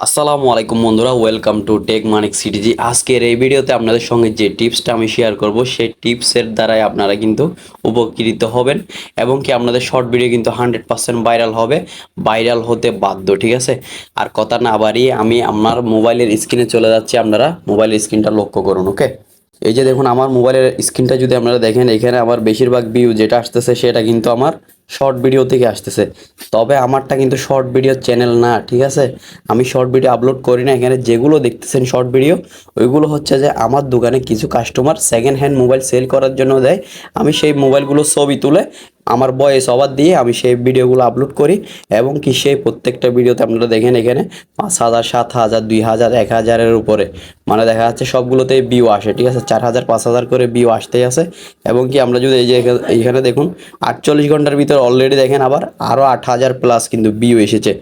আসসালামু আলাইকুম বন্ধুরা, welcome to Tech Manik CTG. আজকের এই ভিডিওতে আপনাদের সঙ্গে যে টিপসটা আমি শেয়ার করব সেই টিপসের দ্বারাই আপনারা কিন্তু উপকৃত হবেন এবং কি আপনাদের শর্ট ভিডিও কিন্তু 100% ভাইরাল হবে, ভাইরাল হতে বাধ্য। ঠিক আছে, আর কথা না বাড়িয়ে আমি আমার মোবাইলের স্ক্রিনে চলে যাচ্ছি। আপনারা মোবাইলের স্ক্রিনটা লক্ষ্য করুন। ওকে, এই যে দেখুন আমার মোবাইলের স্ক্রিনটা যদি আপনারা দেখেন, এখানে আমার বেশিরভাগ ভিউ যেটা আসতেছে সেটা কিন্তু আমার শর্ট ভিডিও থেকে আসতেছে। তবে আমারটা কিন্তু শর্ট ভিডিও চ্যানেল না, ঠিক আছে। আমি শর্ট ভিডিও আপলোড করি না। এখানে যেগুলো দেখতেছেন শর্ট ভিডিও, ওইগুলো হচ্ছে যে আমার দোকানে কিছু customer second hand mobile sell করার জন্য দেয়। আমি সেই মোবাইলগুলো ছবি তুলে আমার ভয়েস ওভার দিয়ে আমি সেই ভিডিওগুলো আপলোড করি এবং কি সেই প্রত্যেকটা ভিডিওতে আপনারা দেখেন এখানে 5,000, 7,000, 2,000, 1,000-এর উপরে মানে দেখা যাচ্ছে সবগুলোতেই ভিউ আসে। ঠিক আছে, 4,000, 5,000 করে ভিউ আসতেই আছে। এবং কি আমরা যদি এই যে এইখানে দেখুন 48 ঘন্টার ভিতর অলরেডি দেখেন আবার আরও 8,000 প্লাস কিন্তু ভিউ এসেছে।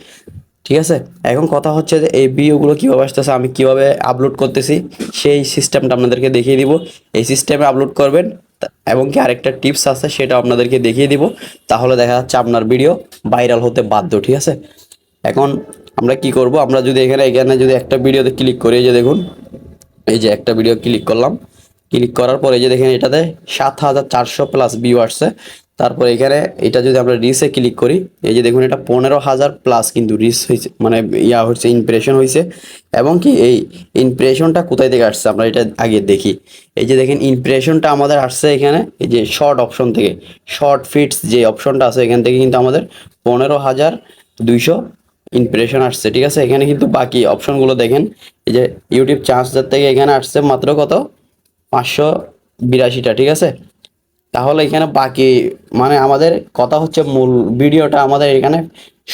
ঠিক আছে, এখন কথা হচ্ছে যে এই ভিডিওগুলো কীভাবে আসতেছে, আমি কিভাবে আপলোড করতেছি সেই সিস্টেমটা আপনাদেরকে দেখিয়ে দিব। এই সিস্টেমে আপলোড করবেন এবং কি আরেকটা টিপস আছে সেটা আপনাদেরকে দেখিয়ে দিব। তাহলে দেখা যাচ্ছে আপনার ভিডিও ভাইরাল হতে বাধ্য। ঠিক আছে, এখন আমরা কি করব, আমরা যদি এখানে এখানে যদি একটা ভিডিওতে ক্লিক করি, এই যে দেখুন এই যে একটা ভিডিও ক্লিক করলাম, ক্লিক করার পরে এই যে দেখেন এটাতে 7,400 প্লাস ভিউ আসছে। তারপর এখানে এটা যদি আমরা রিসে ক্লিক করি, এই যে দেখুন এটা 15,000 প্লাস কিন্তু রিস হয়েছে, মানে ইয়া হচ্ছে ইমপ্রেশন হয়েছে। এবং কি এই ইমপ্রেশনটা কোথায় থেকে আসছে আমরা এটা আগে দেখি। এই যে দেখেন ইমপ্রেশনটা আমাদের আসছে এখানে এই যে শর্ট অপশন থেকে, শর্ট ফিটস যে অপশনটা আছে এখান থেকে কিন্তু আমাদের 15,200 ইমপ্রেশন আসছে। ঠিক আছে, এখানে কিন্তু বাকি অপশনগুলো দেখেন, এই যে ইউটিউব চার্জার থেকে এখানে আসছে মাত্র কত, 582টা। ঠিক আছে, তাহলে এখানে বাকি মানে আমাদের কথা হচ্ছে মূল ভিডিওটা আমাদের এখানে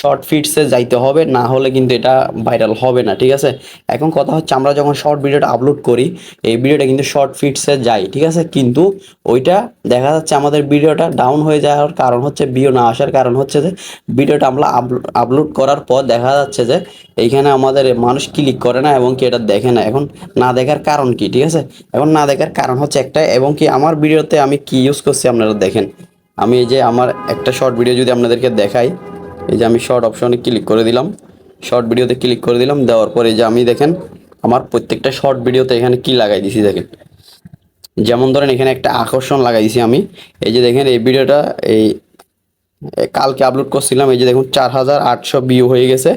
শর্ট ফিটসে যাইতে হবে, না হলে কিন্তু এটা ভাইরাল হবে না। ঠিক আছে, এখন কথা হচ্ছে আমরা যখন শর্ট ভিডিওটা আপলোড করি, এই ভিডিওটা কিন্তু শর্ট ফিটসে যায়। ঠিক আছে, কিন্তু ওইটা দেখা যাচ্ছে আমাদের ভিডিওটা ডাউন হয়ে যাওয়ার কারণ হচ্ছে, ভিউ না আসার কারণ হচ্ছে যে ভিডিওটা আমরা আপলোড করার পর দেখা যাচ্ছে যে এইখানে আমাদের মানুষ ক্লিক করে না এবং কি এটা দেখে না। এখন না দেখার কারণ কি? ঠিক আছে, এখন না দেখার কারণ হচ্ছে একটা, এবং কি আমার ভিডিওতে আমি কি ইউজ করছি আপনারা দেখেন। আমি এই যে আমার একটা শর্ট ভিডিও যদি আপনাদেরকে দেখাই, এই যে আমি শর্ট অপশনে ক্লিক করে দিলাম, শর্ট ভিডিওতে ক্লিক করে দিলাম, দেওয়ার পরে এই যে আমি দেখেন আমার প্রত্যেকটা শর্ট ভিডিওতে এখানে কি লাগাই দিছি দেখেন। যেমন ধরেন এখানে একটা আকর্ষণ লাগাই দিছি আমি। এই যে দেখেন এই ভিডিওটা এই কালকে আপলোড করছিলাম, এই যে দেখুন 4,800 ভিউ হয়ে গেছে।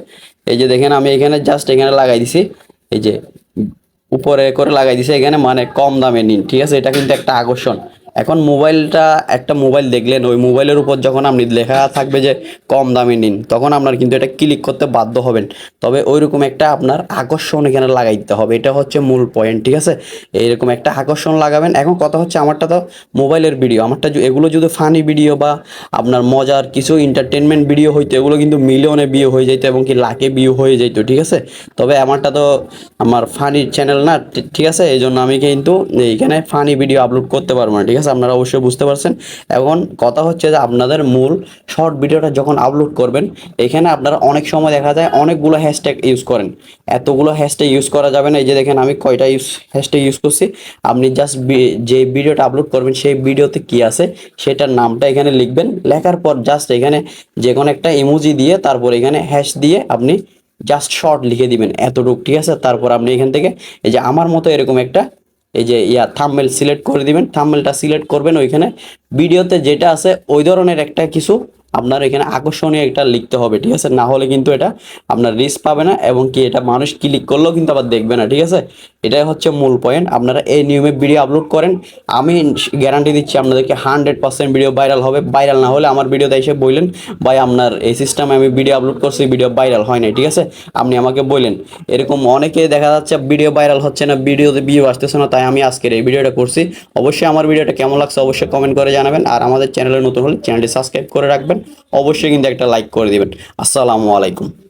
এই যে দেখেন আমি এখানে জাস্ট এখানে লাগাই দিছি, এই যে উপরে করে লাগাই দিছে এখানে মানে কম দামে নিন। ঠিক আছে, এটা কিন্তু একটা আকর্ষণ। এখন মোবাইলটা একটা মোবাইল দেখলেন, ওই মোবাইলের উপর যখন আপনি লেখা থাকবে যে কম দামে নিন, তখন আপনার কিন্তু এটা ক্লিক করতে বাধ্য হবেন। তবে ওইরকম একটা আপনার আকর্ষণ এখানে লাগাই দিতে হবে, এটা হচ্ছে মূল পয়েন্ট। ঠিক আছে, এইরকম একটা আকর্ষণ লাগাবেন। এখন কথা হচ্ছে আমারটা তো মোবাইলের ভিডিও, আমারটা এগুলো যদি ফানি ভিডিও বা আপনার মজার কিছু এন্টারটেনমেন্ট ভিডিও হইতো, এগুলো কিন্তু মিলিয়নে ভিউ হয়ে যেত এবং কি লাখে ভিউ হয়ে যেত। ঠিক আছে, তবে আমারটা তো আমার ফানি চ্যানেল না। ঠিক আছে, এই জন্য আমি কিন্তু এইখানে ফানি ভিডিও আপলোড করতে পারবো না। ঠিক আছে, আপনারা অবশ্যই বুঝতে পারছেন। এখন কথা হচ্ছে যে আপনাদের মূল শর্ট ভিডিওটা যখন আপলোড করবেন, এখানে আপনারা অনেক সময় দেখা যায় অনেকগুলো হ্যাশট্যাগ ইউজ করেন। এতগুলো হ্যাশট্যাগ ইউজ করা যাবে না। এই যে দেখেন আমি কয়টা হ্যাশট্যাগ ইউজ করছি। আপনি জাস্ট যে ভিডিওটা আপলোড করবেন সেই ভিডিওতে কি আছে সেটার নামটা এখানে লিখবেন, লেখার পর জাস্ট এখানে যে কোনো একটা ইমোজি দিয়ে তারপর এখানে হ্যাশ দিয়ে আপনি জাস্ট শর্ট লিখে দিবেন এতটুকু। ঠিক আছে, তারপর আপনি এখান থেকে এই যে আমার মতো এরকম একটা এই যে থাম্বনেল সিলেক্ট করে দিবেন। থাম্বনেলটা সিলেক্ট করবেন, ওইখানে ভিডিওতে যেটা আছে ওই ধরনের একটা কিছু আপনার এখানে আকর্ষণীয় একটা লিখতে হবে। ঠিক আছে, না হলে কিন্তু এটা আপনার রিচ পাবে না এবং কি এটা মানুষ ক্লিক করলেও কিন্তু আবার দেখবে না। ঠিক আছে, এটাই হচ্ছে মূল পয়েন্ট। আপনারা এই নিয়মে ভিডিও আপলোড করেন, আমি গ্যারান্টি দিচ্ছি আপনাদেরকে 100% ভিডিও ভাইরাল হবে। ভাইরাল না হলে আমার ভিডিওতে এসে বললেন ভাই আপনার এই সিস্টেমে আমি ভিডিও আপলোড করছি, ভিডিও ভাইরাল হয় নাই। ঠিক আছে, আপনি আমাকে বললেন। এরকম অনেকে দেখা যাচ্ছে ভিডিও ভাইরাল হচ্ছে না, ভিডিওতে ভিউ আসতেছে না, তাই আমি আজকের এই ভিডিওটা করছি। অবশ্যই আমার ভিডিওটা কেমন লাগছে অবশ্যই কমেন্ট করে জানাবেন, আর আমাদের চ্যানেলে নতুন হলে চ্যানেলটি সাবস্ক্রাইব করে রাখবেন। অবশ্যই কিন্তু একটা লাইক করে দিবেন। আসসালামু আলাইকুম।